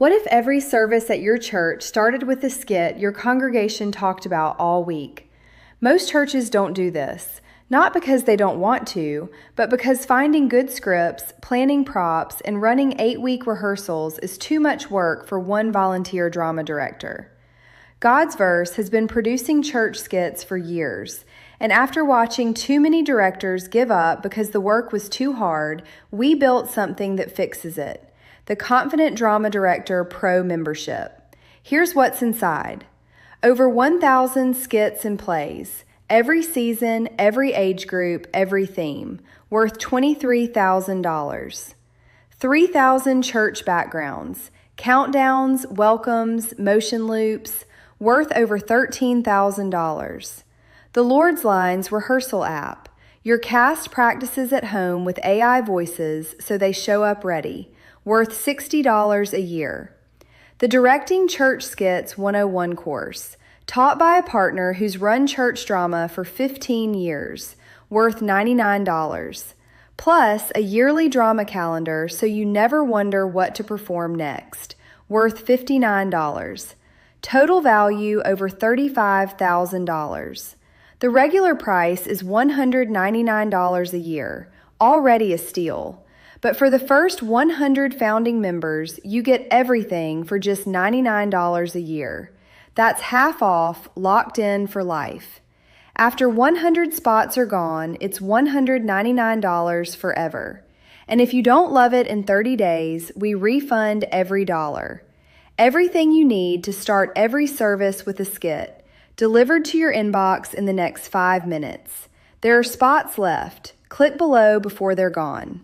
What if every service at your church started with a skit your congregation talked about all week? Most churches don't do this, not because they don't want to, but because finding good scripts, planning props, and running 8-week rehearsals is too much work for one volunteer drama director. God's Verse has been producing church skits for years, and after watching too many directors give up because the work was too hard, we built something that fixes it. The Confident Drama Director Pro membership. Here's what's inside. Over 1,000 skits and plays, every season, every age group, every theme, worth $23,000. 3,000 church backgrounds, countdowns, welcomes, motion loops, worth over $13,000. The Lord's Lines rehearsal app. Your cast practices at home with AI voices so they show up ready, worth $60 a year. The Directing Church Skits 101 course, taught by a partner who's run church drama for 15 years, worth $99. Plus a yearly drama calendar so you never wonder what to perform next, worth $59. Total value over $35,000. The regular price is $199 a year, already a steal. But for the first 100 founding members, you get everything for just $99 a year. That's half off, locked in for life. After 100 spots are gone, it's $199 forever. And if you don't love it in 30 days, we refund every dollar. Everything you need to start every service with a skit, delivered to your inbox in the next 5 minutes. There are spots left. Click below before they're gone.